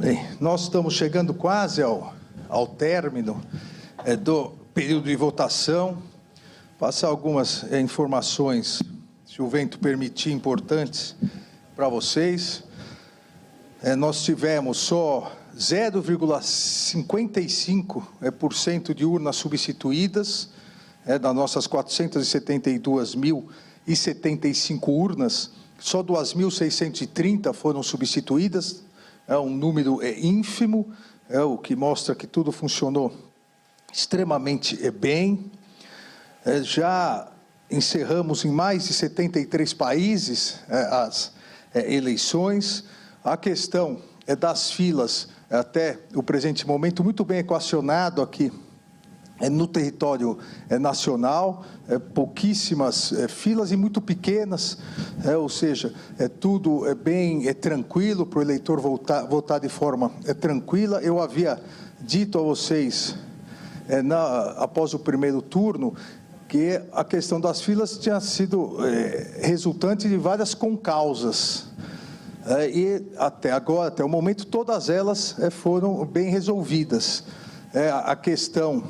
Bem, nós estamos chegando quase ao término do período de votação. Passar algumas informações, se o vento permitir, importantes para vocês. Nós tivemos só 0,55% de urnas substituídas, das nossas 472.075 urnas, só 2.630 foram substituídas, é um número ínfimo, o que mostra que tudo funcionou extremamente bem. Já encerramos em mais de 73 países as eleições. A questão das filas, até o presente momento, muito bem equacionado aqui no território nacional, pouquíssimas filas e muito pequenas, ou seja, tudo bem tranquilo para o eleitor votar de forma tranquila. Eu havia dito a vocês, após o primeiro turno, que a questão das filas tinha sido resultante de várias concausas. E até agora, até o momento, todas elas foram bem resolvidas. A questão,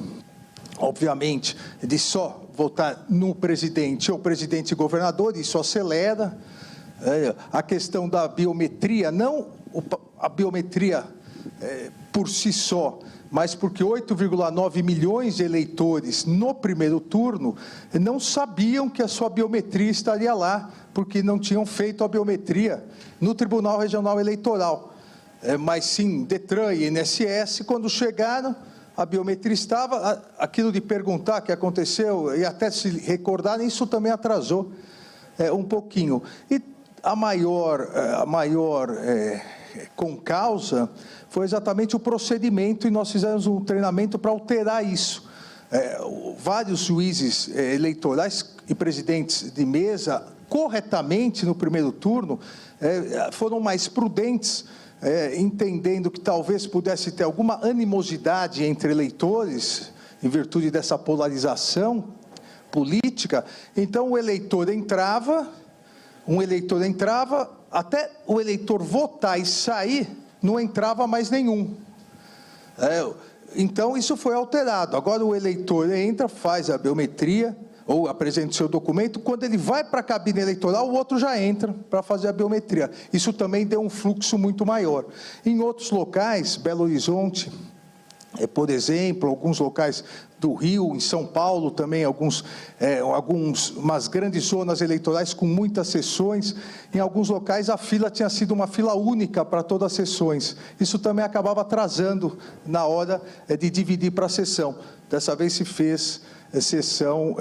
obviamente, de só votar no presidente ou presidente e governador, isso acelera. A questão da biometria, não a biometria por si só, mas porque 8,9 milhões de eleitores no primeiro turno não sabiam que a sua biometria estaria lá, porque não tinham feito a biometria no Tribunal Regional Eleitoral. Mas sim, Detran e INSS, quando chegaram, a biometria estava, aquilo de perguntar o que aconteceu, e até se recordarem, isso também atrasou um pouquinho. E a maior concausa foi exatamente o procedimento, e nós fizemos um treinamento para alterar isso. Vários juízes eleitorais e presidentes de mesa, corretamente no primeiro turno, foram mais prudentes, entendendo que talvez pudesse ter alguma animosidade entre eleitores, em virtude dessa polarização política. Então o eleitor entrava, até o eleitor votar e sair, não entrava mais nenhum. Então isso foi alterado. Agora o eleitor entra, faz a biometria, ou apresenta o seu documento, quando ele vai para a cabine eleitoral, o outro já entra para fazer a biometria. Isso também deu um fluxo muito maior. Em outros locais, Belo Horizonte, por exemplo, alguns locais do Rio, em São Paulo também, umas grandes zonas eleitorais com muitas sessões. Em alguns locais a fila tinha sido uma fila única para todas as sessões. Isso também acabava atrasando na hora de dividir para a sessão. Dessa vez se fez sessão,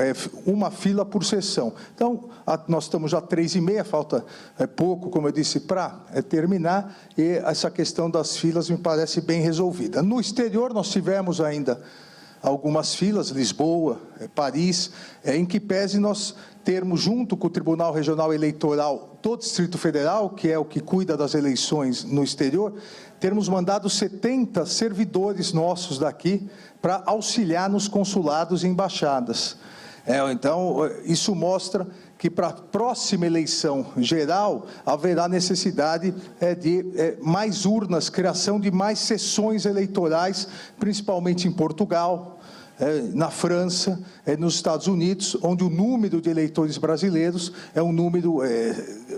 uma fila por sessão. Então, nós estamos já 3h30, falta pouco, como eu disse, para terminar, e essa questão das filas me parece bem resolvida. No exterior, nós tivemos ainda algumas filas, Lisboa, Paris, em que pese nós termos, junto com o Tribunal Regional Eleitoral do Distrito Federal, que é o que cuida das eleições no exterior, termos mandado 70 servidores nossos daqui para auxiliar nos consulados e embaixadas. Então, isso mostra que para a próxima eleição geral haverá necessidade de mais urnas, criação de mais sessões eleitorais, principalmente em Portugal, na França, nos Estados Unidos, onde o número de eleitores brasileiros é um número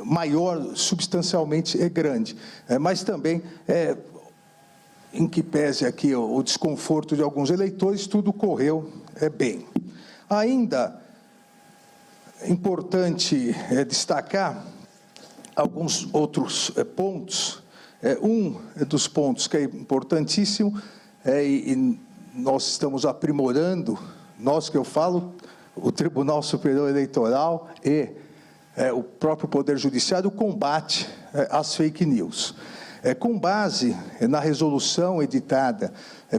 maior, substancialmente grande. Mas também, em que pese aqui o desconforto de alguns eleitores, tudo correu bem. Ainda importante destacar alguns outros pontos. Um dos pontos que é importantíssimo, e nós estamos aprimorando, nós que eu falo, o Tribunal Superior Eleitoral e o próprio Poder Judiciário, o combate às fake news. Com base na resolução editada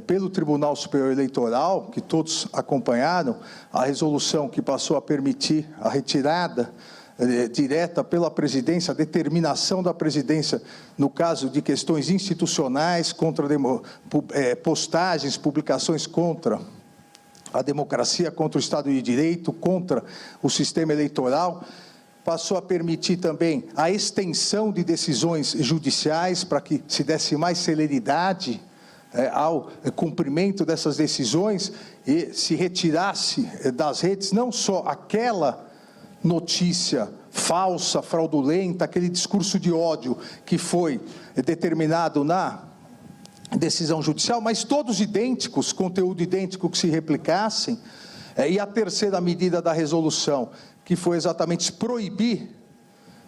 pelo Tribunal Superior Eleitoral, que todos acompanharam, a resolução que passou a permitir a retirada direta pela presidência, a determinação da presidência, no caso de questões institucionais, contra postagens, publicações contra a democracia, contra o Estado de Direito, contra o sistema eleitoral, passou a permitir também a extensão de decisões judiciais para que se desse mais celeridade ao cumprimento dessas decisões e se retirasse das redes não só aquela notícia falsa, fraudulenta, aquele discurso de ódio que foi determinado na decisão judicial, mas todos idênticos, conteúdo idêntico que se replicassem. E a terceira medida da resolução, que foi exatamente proibir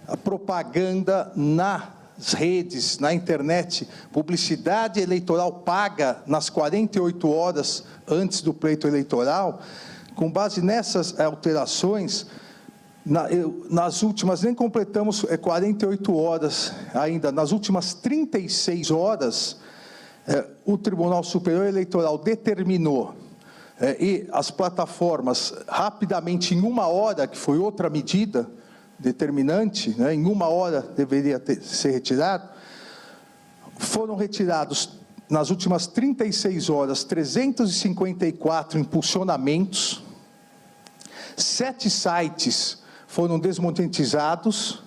a propaganda nas redes, na internet, publicidade eleitoral paga nas 48 horas antes do pleito eleitoral. Com base nessas alterações, nas últimas, nem completamos 48 horas ainda, nas últimas 36 horas, o Tribunal Superior Eleitoral determinou, e as plataformas, rapidamente, em 1 hora, que foi outra medida determinante, em 1 hora deveria ser retirado, foram retirados, nas últimas 36 horas, 354 impulsionamentos, 7 sites foram desmonetizados,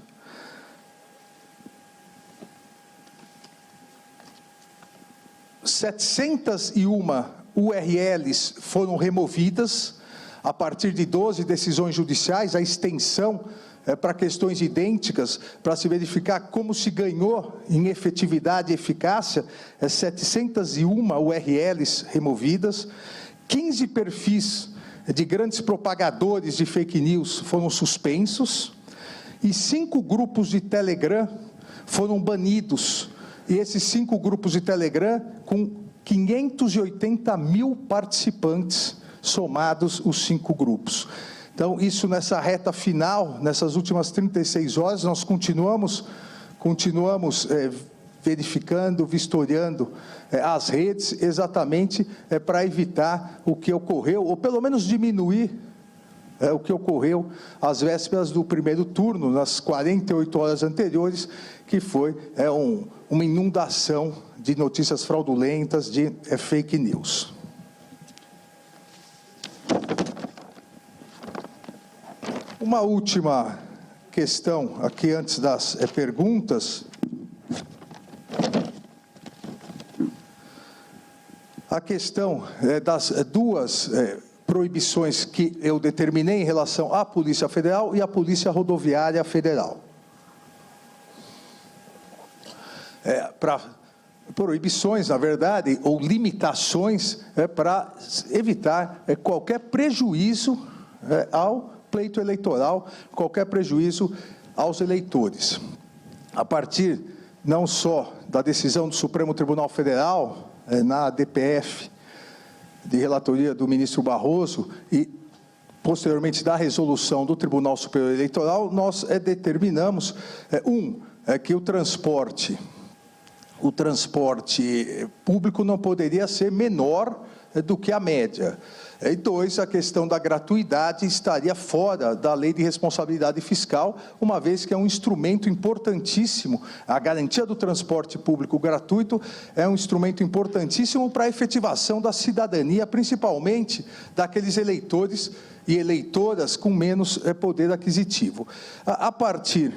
701 URLs foram removidas, a partir de 12 decisões judiciais, a extensão para questões idênticas, para se verificar como se ganhou em efetividade e eficácia, 701 URLs removidas, 15 perfis de grandes propagadores de fake news foram suspensos, e 5 grupos de Telegram foram banidos, e esses 5 grupos de Telegram com 580 mil participantes, somados os 5 grupos. Então, isso nessa reta final, nessas últimas 36 horas, nós continuamos verificando, vistoriando as redes, exatamente para evitar o que ocorreu, ou pelo menos diminuir o que ocorreu às vésperas do primeiro turno, nas 48 horas anteriores, que foi uma inundação de notícias fraudulentas, de fake news. Uma última questão aqui antes das perguntas. A questão das duas proibições que eu determinei em relação à Polícia Federal e à Polícia Rodoviária Federal. Para proibições, na verdade, ou limitações, para evitar qualquer prejuízo ao pleito eleitoral, qualquer prejuízo aos eleitores. A partir não só da decisão do Supremo Tribunal Federal, na DPF, de relatoria do ministro Barroso, e posteriormente da resolução do Tribunal Superior Eleitoral, nós determinamos, que o transporte público não poderia ser menor do que a média. E 2, a questão da gratuidade estaria fora da lei de responsabilidade fiscal, uma vez que é um instrumento importantíssimo, a garantia do transporte público gratuito é um instrumento importantíssimo para a efetivação da cidadania, principalmente daqueles eleitores e eleitoras com menos poder aquisitivo. A partir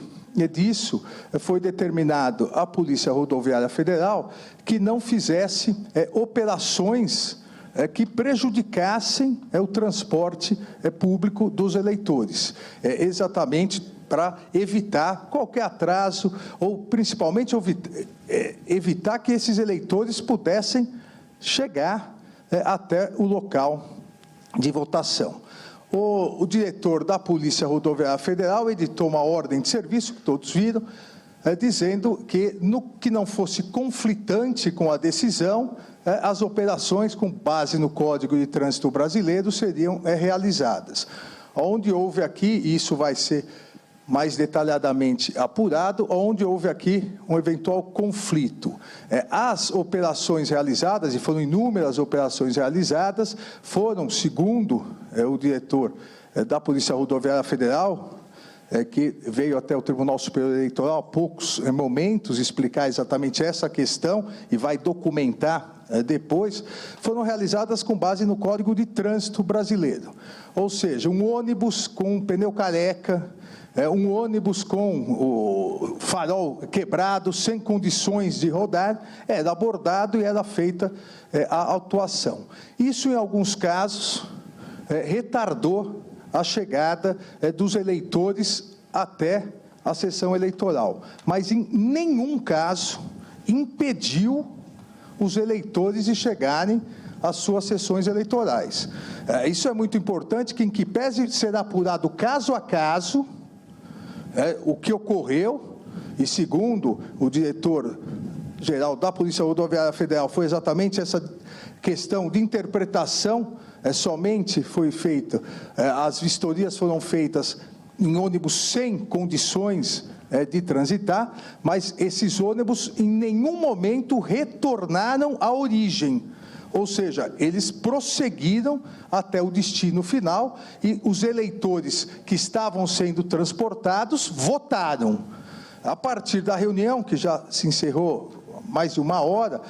disso, foi determinado à Polícia Rodoviária Federal que não fizesse operações que prejudicassem o transporte público dos eleitores, exatamente para evitar qualquer atraso, ou principalmente evitar que esses eleitores pudessem chegar até o local de votação. O diretor da Polícia Rodoviária Federal editou uma ordem de serviço, que todos viram, dizendo que, no que não fosse conflitante com a decisão, as operações com base no Código de Trânsito Brasileiro seriam realizadas. Onde houve aqui, e isso vai ser mais detalhadamente apurado, onde houve aqui um eventual conflito. As operações realizadas, e foram inúmeras operações realizadas, foram, segundo o diretor da Polícia Rodoviária Federal, que veio até o Tribunal Superior Eleitoral há poucos momentos explicar exatamente essa questão e vai documentar depois, foram realizadas com base no Código de Trânsito Brasileiro. Ou seja, um ônibus com um pneu careca, um ônibus com o farol quebrado, sem condições de rodar, era abordado e era feita a autuação. Isso, em alguns casos, retardou a chegada dos eleitores até a sessão eleitoral, mas em nenhum caso impediu os eleitores de chegarem às suas sessões eleitorais. Isso é muito importante, que em que pese ser apurado caso a caso, o que ocorreu, e segundo o diretor-geral da Polícia Rodoviária Federal, foi exatamente essa questão de interpretação, somente foi feita, as vistorias foram feitas em ônibus sem condições de transitar, mas esses ônibus em nenhum momento retornaram à origem, ou seja, eles prosseguiram até o destino final e os eleitores que estavam sendo transportados votaram. A partir da reunião, que já se encerrou há mais de uma hora,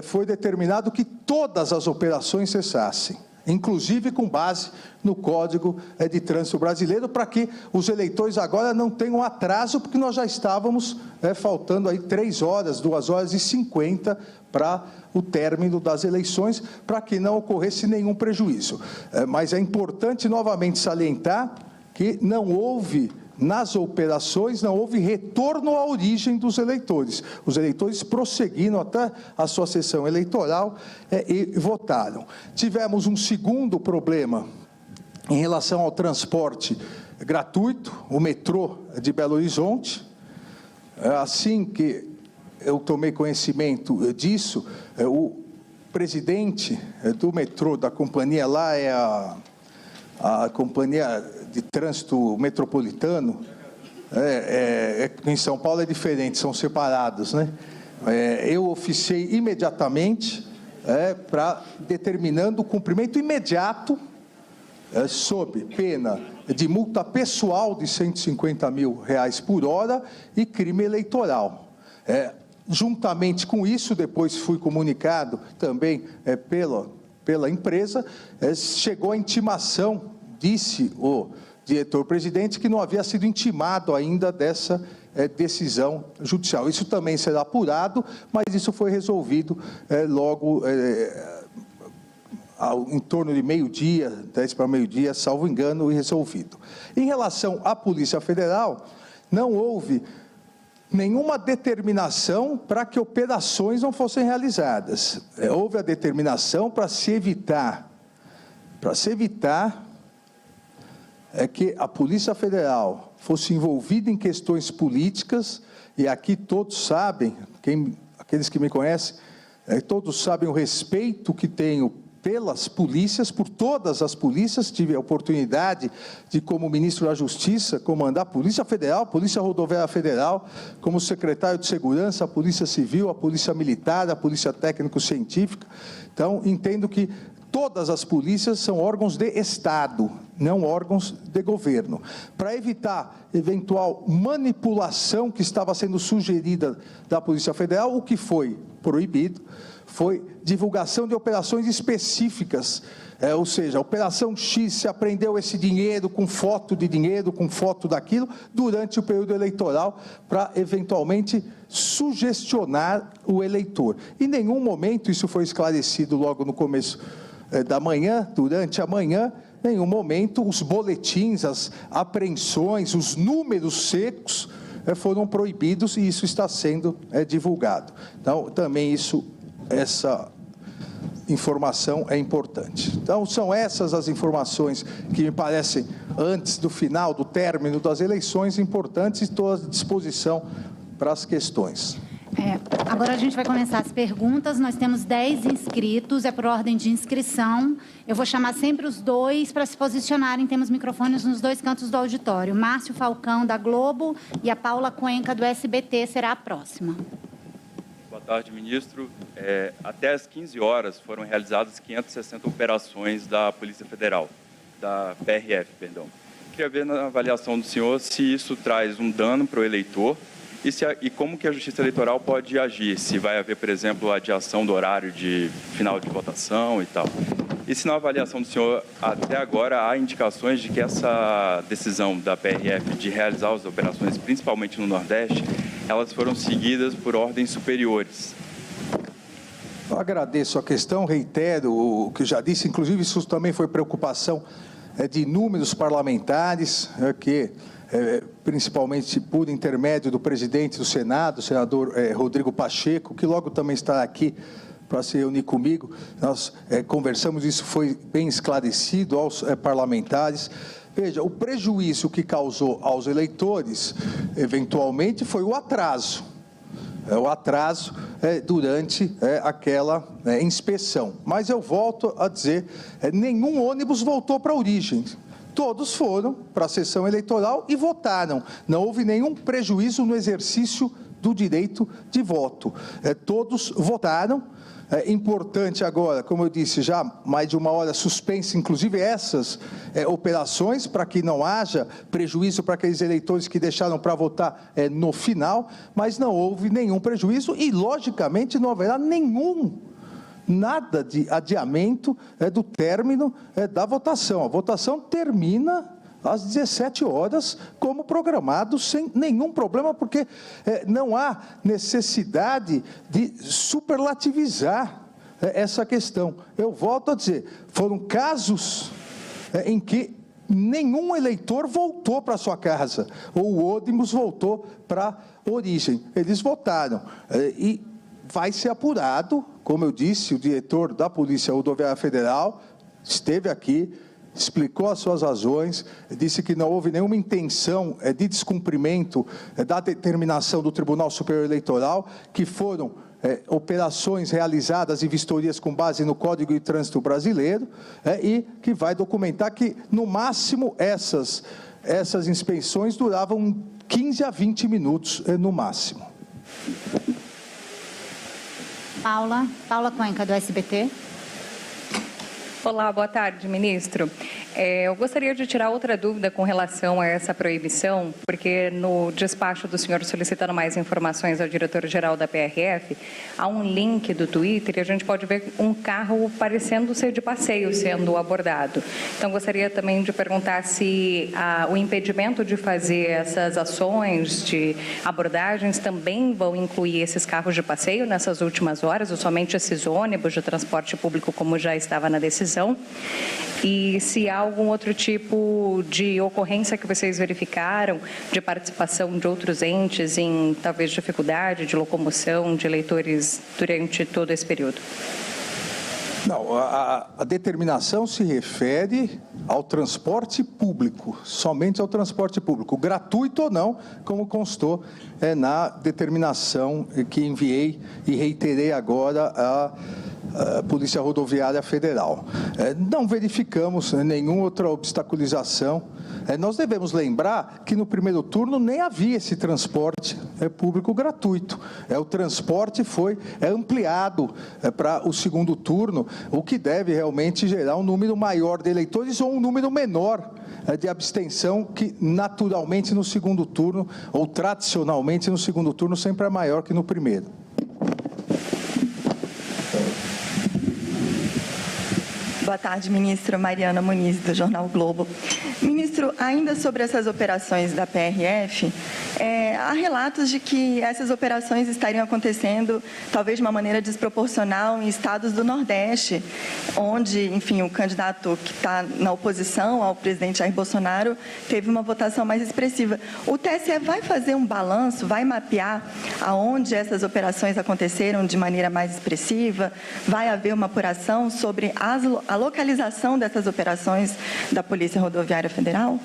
foi determinado que todas as operações cessassem, inclusive com base no Código de Trânsito Brasileiro, para que os eleitores agora não tenham atraso, porque nós já estávamos faltando aí 3 horas, 2h50 para o término das eleições, para que não ocorresse nenhum prejuízo. Mas é importante novamente salientar que não houve, nas operações, não houve retorno à origem dos eleitores. Os eleitores prosseguiram até a sua sessão eleitoral e votaram. Tivemos um segundo problema em relação ao transporte gratuito, o metrô de Belo Horizonte. Assim que eu tomei conhecimento disso, o presidente do metrô da companhia lá é a Companhia de Trânsito Metropolitano, em São Paulo é diferente, são separados, né? Eu oficiei imediatamente para determinando o cumprimento imediato sob pena de multa pessoal de R$150 mil por hora e crime eleitoral. Juntamente com isso, depois fui comunicado também pela empresa, chegou a intimação, disse o diretor-presidente, que não havia sido intimado ainda dessa decisão judicial. Isso também será apurado, mas isso foi resolvido logo em torno de meio-dia, 10 para meio-dia, salvo engano, e resolvido. Em relação à Polícia Federal, não houve nenhuma determinação para que operações não fossem realizadas. Houve a determinação para se evitar que a Polícia Federal fosse envolvida em questões políticas, e aqui todos sabem, aqueles que me conhecem, todos sabem o respeito que tenho pelas polícias, por todas as polícias. Tive a oportunidade de, como ministro da Justiça, comandar a Polícia Federal, a Polícia Rodoviária Federal, como secretário de Segurança, a Polícia Civil, a Polícia Militar, a Polícia Técnico-Científica. Então, entendo que todas as polícias são órgãos de Estado, não órgãos de governo. Para evitar eventual manipulação que estava sendo sugerida da Polícia Federal, o que foi proibido foi divulgação de operações específicas, ou seja, a Operação X, se apreendeu esse dinheiro, com foto de dinheiro, com foto daquilo, durante o período eleitoral, para eventualmente sugestionar o eleitor. Em nenhum momento, isso foi esclarecido logo no começo da manhã, durante a manhã, em nenhum momento os boletins, as apreensões, os números secos foram proibidos, e isso está sendo divulgado. Então, também essa informação é importante. Então, são essas as informações que me parecem, antes do final, do término das eleições, importantes, e estou à disposição para as questões. Agora a gente vai começar as perguntas. Nós temos 10 inscritos, é por ordem de inscrição. Eu vou chamar sempre os dois para se posicionarem. Temos microfones nos 2 cantos do auditório. Márcio Falcão, da Globo, e a Paula Cuenca, do SBT, será a próxima. Boa tarde, ministro. Até às 15 horas foram realizadas 560 operações da Polícia Federal, da PRF, perdão. Queria ver na avaliação do senhor se isso traz um dano para o eleitor e como que a Justiça Eleitoral pode agir, se vai haver, por exemplo, adiação do horário de final de votação e tal. E se na avaliação do senhor, até agora, há indicações de que essa decisão da PRF de realizar as operações, principalmente no Nordeste, elas foram seguidas por ordens superiores. Eu agradeço a questão, reitero o que já disse, inclusive isso também foi preocupação de inúmeros parlamentares, que principalmente por intermédio do presidente do Senado, o senador Rodrigo Pacheco, que logo também está aqui para se reunir comigo. Nós conversamos, isso foi bem esclarecido aos parlamentares. Veja, o prejuízo que causou aos eleitores, eventualmente, foi o atraso. Durante aquela inspeção. Mas eu volto a dizer, nenhum ônibus voltou para a origem. Todos foram para a sessão eleitoral e votaram. Não houve nenhum prejuízo no exercício do direito de voto. Todos votaram. É importante agora, como eu disse, já mais de uma hora suspensa, inclusive essas operações, para que não haja prejuízo para aqueles eleitores que deixaram para votar no final, mas não houve nenhum prejuízo e, logicamente, não haverá nada de adiamento do término da votação. A votação termina às 17 horas, como programado, sem nenhum problema, porque não há necessidade de superlativizar essa questão. Eu volto a dizer, foram casos em que nenhum eleitor voltou para sua casa, ou o ônibus voltou para a origem. Eles votaram e vai ser apurado, como eu disse, o diretor da Polícia Rodoviária Federal esteve aqui, explicou as suas razões, disse que não houve nenhuma intenção de descumprimento da determinação do Tribunal Superior Eleitoral, que foram operações realizadas e vistorias com base no Código de Trânsito Brasileiro, e que vai documentar que, no máximo, essas inspeções duravam 15 a 20 minutos, no máximo. Paula Cuenca, do SBT. Olá, boa tarde, ministro. Eu gostaria de tirar outra dúvida com relação a essa proibição, porque no despacho do senhor solicitando mais informações ao diretor-geral da PRF, há um link do Twitter e a gente pode ver um carro parecendo ser de passeio sendo abordado. Então, gostaria também de perguntar se o impedimento de fazer essas ações de abordagens também vão incluir esses carros de passeio nessas últimas horas, ou somente esses ônibus de transporte público, como já estava na decisão, e se há algum outro tipo de ocorrência que vocês verificaram de participação de outros entes em, talvez, dificuldade de locomoção de eleitores durante todo esse período. Não, a determinação se refere ao transporte público, somente ao transporte público, gratuito ou não, como constou na determinação que enviei e reiterei agora à Polícia Rodoviária Federal. Não verificamos nenhuma outra obstaculização. Nós devemos lembrar que no primeiro turno nem havia esse transporte público gratuito. O transporte foi ampliado para o segundo turno, o que deve realmente gerar um número maior de eleitores ou um número menor de abstenção, que naturalmente no segundo turno, ou tradicionalmente no segundo turno, sempre é maior que no primeiro. Boa tarde, ministro. Mariana Muniz, do Jornal Globo. Ministro, ainda sobre essas operações da PRF, há relatos de que essas operações estariam acontecendo, talvez de uma maneira desproporcional, em estados do Nordeste, onde, enfim, o candidato que está na oposição ao presidente Jair Bolsonaro teve uma votação mais expressiva. O TSE vai fazer um balanço, vai mapear aonde essas operações aconteceram de maneira mais expressiva? Vai haver uma apuração sobre a localização dessas operações da Polícia Rodoviária Federal?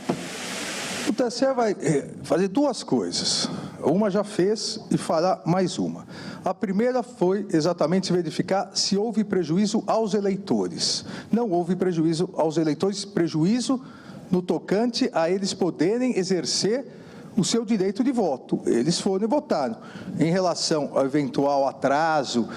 O TSE vai fazer duas coisas. Uma já fez e fará mais uma. A primeira foi exatamente verificar se houve prejuízo aos eleitores. Não houve prejuízo aos eleitores, prejuízo no tocante a eles poderem exercer o seu direito de voto. Eles foram e votaram. Em relação ao eventual atraso,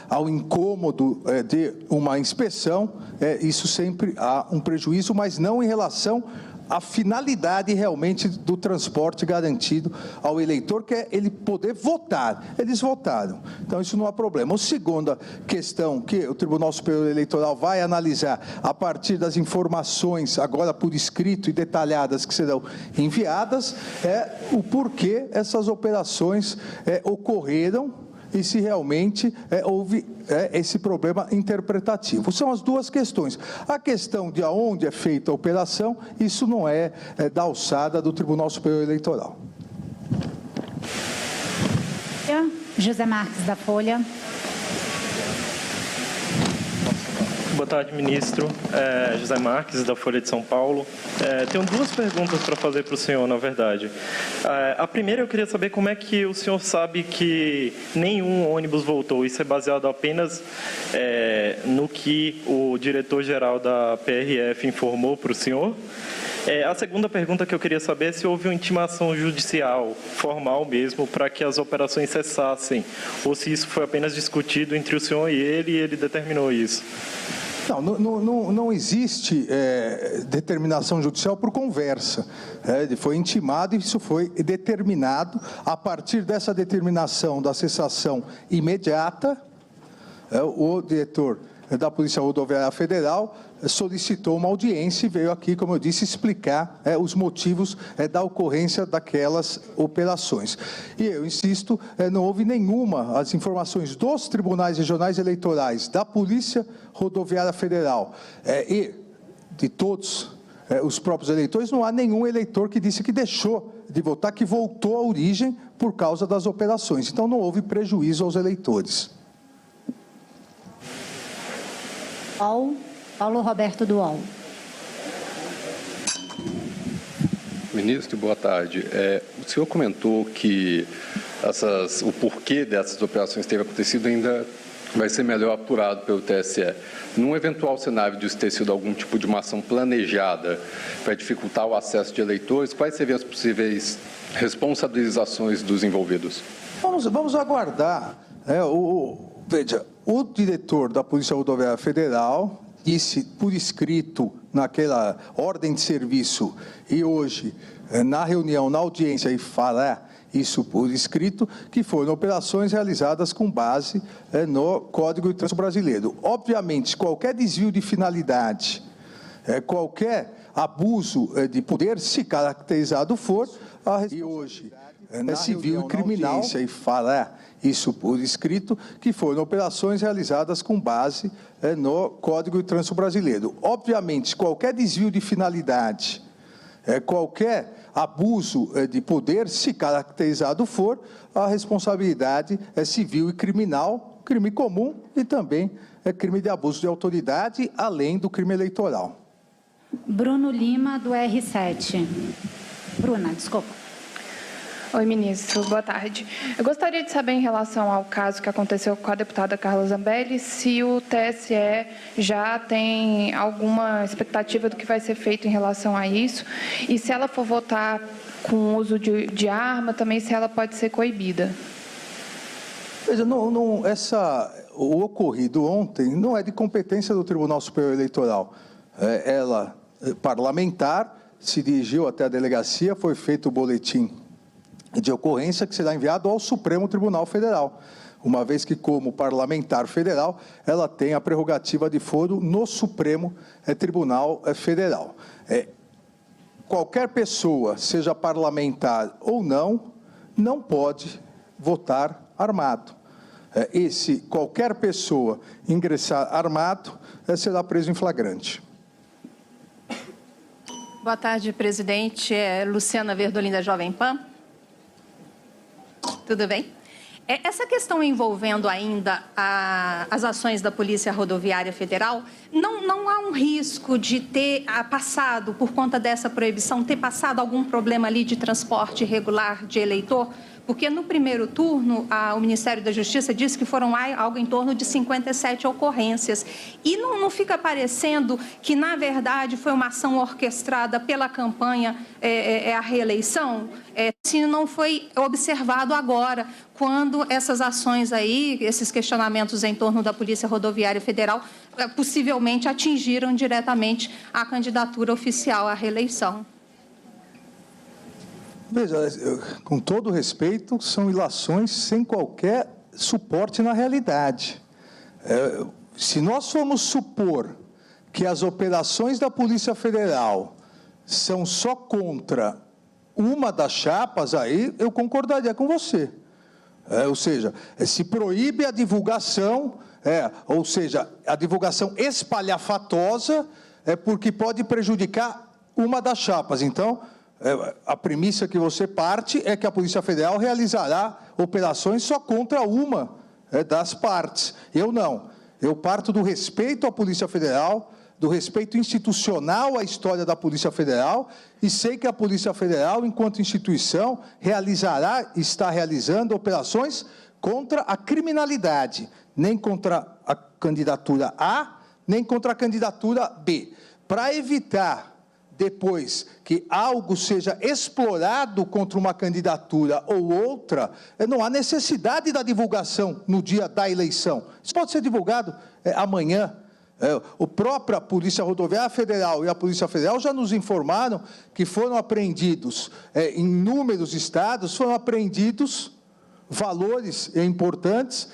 ao incômodo de uma inspeção, isso sempre há um prejuízo, mas não em relação a finalidade realmente do transporte garantido ao eleitor, que é ele poder votar. Eles votaram, então isso não há problema. A segunda questão que o Tribunal Superior Eleitoral vai analisar a partir das informações, agora por escrito e detalhadas, que serão enviadas, é o porquê essas operações ocorreram e se realmente houve esse problema interpretativo. São as duas questões. A questão de aonde é feita a operação, isso não é da alçada do Tribunal Superior Eleitoral. José Marques, da Folha. Boa tarde, ministro. José Marques, da Folha de São Paulo. Tenho duas perguntas para fazer para o senhor, na verdade. A primeira, eu queria saber como é que o senhor sabe que nenhum ônibus voltou. Isso é baseado apenas no que o diretor-geral da PRF informou para o senhor? A segunda pergunta que eu queria saber é se houve uma intimação judicial, formal mesmo, para que as operações cessassem, ou se isso foi apenas discutido entre o senhor e ele determinou isso. Não existe determinação judicial por conversa. Ele foi intimado e isso foi determinado. A partir dessa determinação da cessação imediata, o diretor da Polícia Rodoviária Federal solicitou uma audiência e veio aqui, como eu disse, explicar os motivos da ocorrência daquelas operações. E eu insisto, não houve nenhuma, as informações dos tribunais regionais eleitorais, da Polícia Rodoviária Federal e de todos os próprios eleitores, não há nenhum eleitor que disse que deixou de votar, que voltou à origem por causa das operações. Então, não houve prejuízo aos eleitores. Paulo Roberto do UOL. Ministro, boa tarde. O senhor comentou que o porquê dessas operações terem acontecido ainda vai ser melhor apurado pelo TSE. Num eventual cenário de ter sido algum tipo de uma ação planejada para dificultar o acesso de eleitores, quais seriam as possíveis responsabilizações dos envolvidos? Vamos aguardar. Veja, o diretor da Polícia Rodoviária Federal disse por escrito naquela ordem de serviço e hoje na reunião, na audiência, e fará isso por escrito, que foram operações realizadas com base no Código de Trânsito Brasileiro. Obviamente, qualquer desvio de finalidade, qualquer abuso de poder, se caracterizado for, e hoje civil e criminal, e fará isso por escrito, que foram operações realizadas com base no Código de Trânsito Brasileiro. Obviamente, qualquer desvio de finalidade, qualquer abuso de poder, se caracterizado for, a responsabilidade é civil e criminal, crime comum e também crime de abuso de autoridade, além do crime eleitoral. Bruno Lima, do R7. Bruna, desculpa. Oi, ministro. Boa tarde. Eu gostaria de saber, em relação ao caso que aconteceu com a deputada Carla Zambelli, se o TSE já tem alguma expectativa do que vai ser feito em relação a isso e se ela for votar com uso de arma, também se ela pode ser coibida. Veja, o ocorrido ontem não é de competência do Tribunal Superior Eleitoral. Ela, parlamentar, se dirigiu até a delegacia, foi feito o boletim de ocorrência que será enviado ao Supremo Tribunal Federal, uma vez que, como parlamentar federal, ela tem a prerrogativa de foro no Supremo Tribunal Federal. Qualquer pessoa, seja parlamentar ou não, não pode votar armado. E se qualquer pessoa ingressar armado, será preso em flagrante. Boa tarde, presidente. Luciana Verdolim, da Jovem Pan. Tudo bem? Essa questão envolvendo ainda as ações da Polícia Rodoviária Federal, não há um risco de ter passado, por conta dessa proibição, ter passado algum problema ali de transporte irregular de eleitor? Porque no primeiro turno, o Ministério da Justiça disse que foram algo em torno de 57 ocorrências. E não fica parecendo que, na verdade, foi uma ação orquestrada pela campanha a reeleição? Se não foi observado agora, quando essas ações aí, esses questionamentos em torno da Polícia Rodoviária Federal, possivelmente atingiram diretamente a candidatura oficial à reeleição. Veja, com todo respeito, são ilações sem qualquer suporte na realidade. Se nós formos supor que as operações da Polícia Federal são só contra uma das chapas, aí eu concordaria com você. Ou seja, se proíbe a divulgação, ou seja, a divulgação espalhafatosa, porque pode prejudicar uma das chapas. Então, a premissa que você parte é que a Polícia Federal realizará operações só contra uma das partes. Eu não. Eu parto do respeito à Polícia Federal, do respeito institucional à história da Polícia Federal, e sei que a Polícia Federal, enquanto instituição, está realizando operações contra a criminalidade, nem contra a candidatura A, nem contra a candidatura B, para evitar depois que algo seja explorado contra uma candidatura ou outra, não há necessidade da divulgação no dia da eleição. Isso pode ser divulgado amanhã. A própria Polícia Rodoviária Federal e a Polícia Federal já nos informaram que foram apreendidos, em inúmeros estados, foram apreendidos valores importantes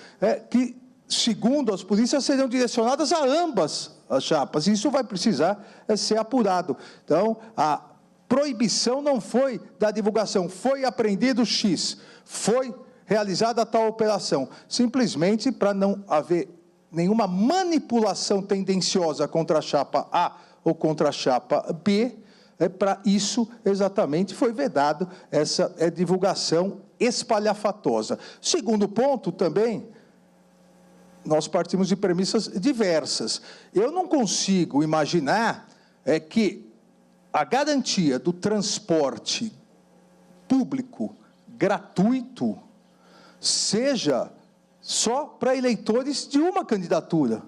que, segundo as polícias, seriam direcionadas a ambas as chapas. Isso vai precisar ser apurado. Então, a proibição não foi da divulgação, foi apreendido X, foi realizada tal operação, simplesmente para não haver nenhuma manipulação tendenciosa contra a chapa A ou contra a chapa B, para isso exatamente foi vedado essa divulgação espalhafatosa. Segundo ponto também, nós partimos de premissas diversas. Eu não consigo imaginar que a garantia do transporte público gratuito seja só para eleitores de uma candidatura.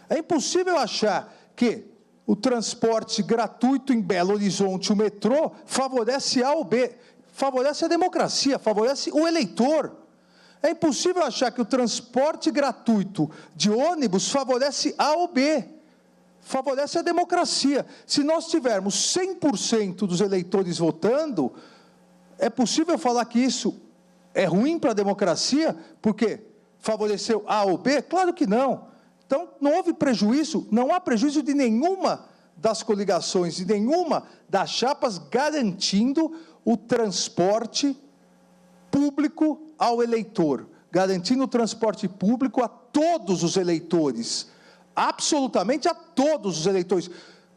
É impossível achar que o transporte gratuito em Belo Horizonte, o metrô, favorece A ou B, favorece a democracia, favorece o eleitor. É impossível achar que o transporte gratuito de ônibus favorece A ou B, favorece a democracia. Se nós tivermos 100% dos eleitores votando, é possível falar que isso é ruim para a democracia, porque favoreceu A ou B? Claro que não. Então, não houve prejuízo, não há prejuízo de nenhuma das coligações, de nenhuma das chapas, garantindo o transporte público ao eleitor, garantindo o transporte público a todos os eleitores, absolutamente a todos os eleitores.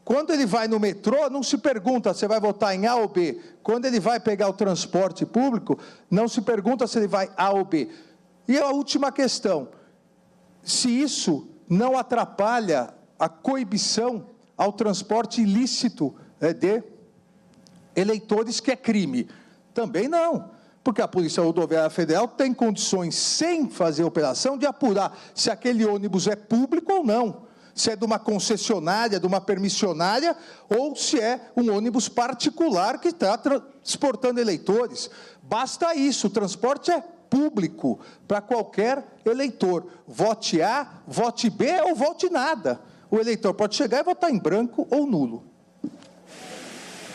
Quando ele vai no metrô, não se pergunta se vai votar em A ou B. Quando ele vai pegar o transporte público, não se pergunta se ele vai A ou B. E a última questão, se isso não atrapalha a coibição ao transporte ilícito de eleitores, que é crime. Também não, porque a Polícia Rodoviária Federal tem condições, sem fazer operação, de apurar se aquele ônibus é público ou não, se é de uma concessionária, de uma permissionária, ou se é um ônibus particular que está transportando eleitores. Basta isso, o transporte é público para qualquer eleitor. Vote A, vote B ou vote nada. O eleitor pode chegar e votar em branco ou nulo.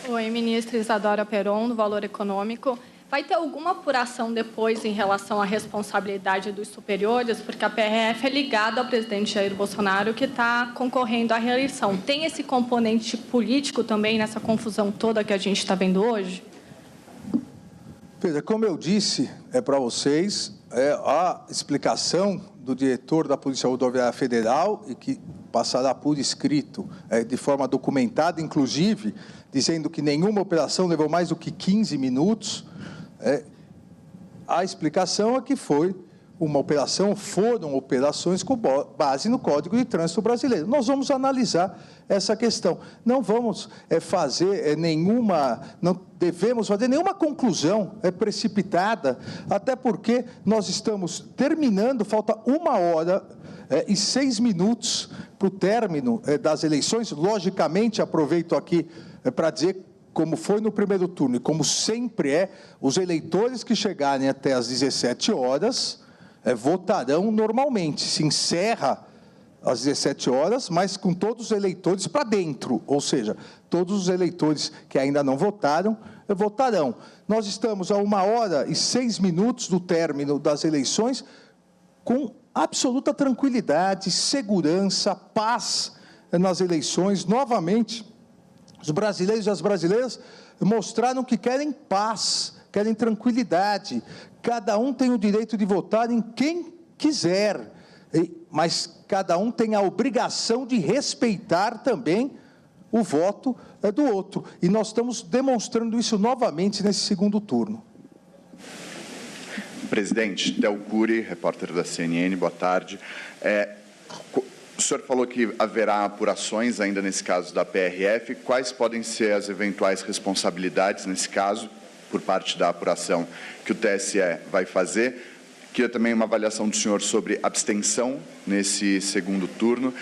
Oi, ministra Isadora Peron, do Valor Econômico. Vai ter alguma apuração depois em relação à responsabilidade dos superiores? Porque a PRF é ligada ao presidente Jair Bolsonaro, que está concorrendo à reeleição. Tem esse componente político também nessa confusão toda que a gente está vendo hoje? Veja, como eu disse para vocês, a explicação do diretor da Polícia Rodoviária Federal, e que passará por escrito, de forma documentada, inclusive, dizendo que nenhuma operação levou mais do que 15 minutos, a explicação é que foi uma operação, foram operações com base no Código de Trânsito Brasileiro. Nós vamos analisar essa questão. Não vamos fazer não devemos fazer nenhuma conclusão precipitada, até porque nós estamos terminando, falta 1h06 para o término das eleições. Logicamente, aproveito aqui para dizer, como foi no primeiro turno e como sempre os eleitores que chegarem até às 17 horas votarão normalmente. Se encerra às 17 horas, mas com todos os eleitores para dentro, ou seja, todos os eleitores que ainda não votaram, votarão. Nós estamos a 1h06 do término das eleições, com absoluta tranquilidade, segurança, paz nas eleições. Novamente, os brasileiros e as brasileiras mostraram que querem paz, querem tranquilidade. Cada um tem o direito de votar em quem quiser, mas cada um tem a obrigação de respeitar também o voto do outro. E nós estamos demonstrando isso novamente nesse segundo turno. Presidente, Del Cury, repórter da CNN, boa tarde. O senhor falou que haverá apurações ainda nesse caso da PRF. Quais podem ser as eventuais responsabilidades nesse caso, por parte da apuração que o TSE vai fazer? Queria também uma avaliação do senhor sobre abstenção nesse segundo turno,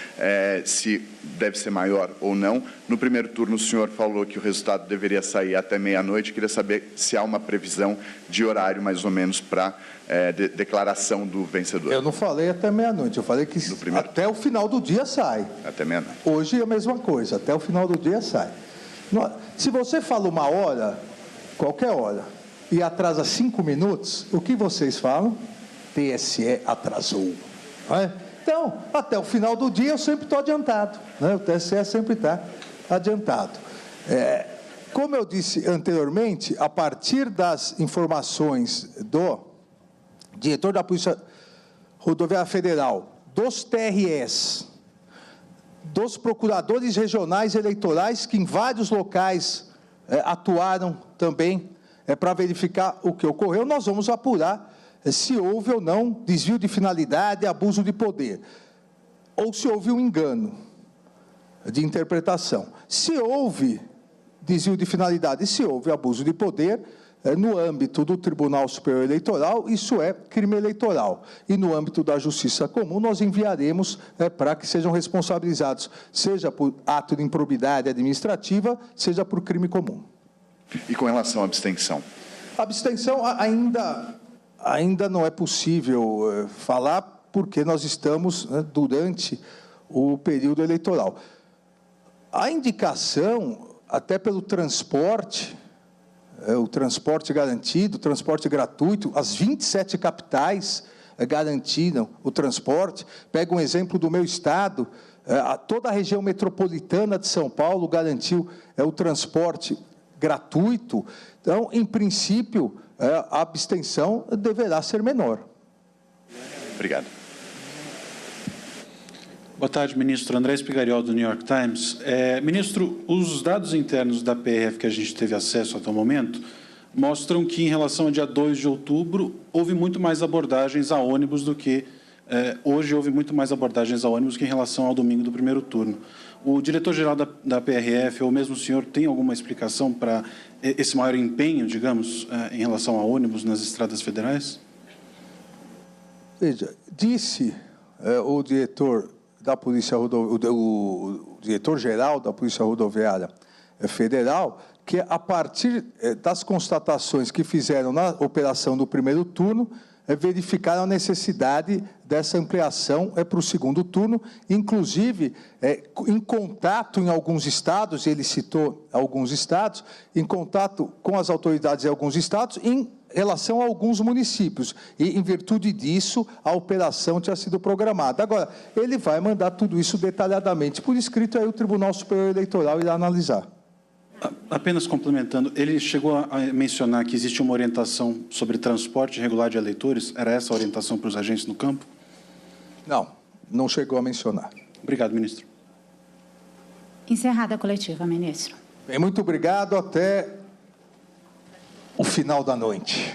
se deve ser maior ou não. No primeiro turno, o senhor falou que o resultado deveria sair até meia-noite. Queria saber se há uma previsão de horário, mais ou menos, para declaração do vencedor. Eu não falei até meia-noite, eu falei que até o final do dia sai. Até meia-noite. Hoje é a mesma coisa, até o final do dia sai. Se você fala 1 hora, qualquer hora, e atrasa 5 minutos, o que vocês falam? TSE atrasou. Não é? Então, até o final do dia eu sempre estou adiantado. Né? O TSE sempre está adiantado. Como eu disse anteriormente, a partir das informações do diretor da Polícia Rodoviária Federal, dos TREs, dos procuradores regionais eleitorais que em vários locais atuaram também para verificar o que ocorreu, nós vamos apurar se houve ou não desvio de finalidade, abuso de poder, ou se houve um engano de interpretação. Se houve desvio de finalidade e se houve abuso de poder, no âmbito do Tribunal Superior Eleitoral, isso é crime eleitoral. E no âmbito da Justiça Comum, nós enviaremos para que sejam responsabilizados, seja por ato de improbidade administrativa, seja por crime comum. E com relação à abstenção? A abstenção ainda não é possível falar, porque nós estamos durante o período eleitoral. A indicação, até pelo transporte, o transporte garantido, o transporte gratuito, as 27 capitais garantiram o transporte. Pega um exemplo do meu estado, toda a região metropolitana de São Paulo garantiu o transporte gratuito. Então, em princípio, a abstenção deverá ser menor. Obrigado. Boa tarde, ministro. André Spigariol, do New York Times. Ministro, os dados internos da PRF que a gente teve acesso até o momento mostram que, em relação ao dia 2 de outubro, houve muito mais abordagens a ônibus do que... hoje houve muito mais abordagens a ônibus que em relação ao domingo do primeiro turno. O diretor-geral da PRF, ou mesmo o senhor, tem alguma explicação para esse maior empenho, digamos, em relação a ônibus nas estradas federais? Veja, disse o diretor da Polícia o diretor-geral da Polícia Rodoviária Federal, que a partir das constatações que fizeram na operação do primeiro turno, verificaram a necessidade dessa ampliação para o segundo turno, inclusive em contato em alguns estados, ele citou alguns estados, em contato com as autoridades em alguns estados, em relação a alguns municípios, e em virtude disso a operação tinha sido programada. Agora, ele vai mandar tudo isso detalhadamente por escrito, aí o Tribunal Superior Eleitoral irá analisar. Apenas complementando, ele chegou a mencionar que existe uma orientação sobre transporte regular de eleitores? Era essa a orientação para os agentes no campo? Não, não chegou a mencionar. Obrigado, ministro. Encerrada a coletiva, ministro. Bem, muito obrigado. Até o final da noite.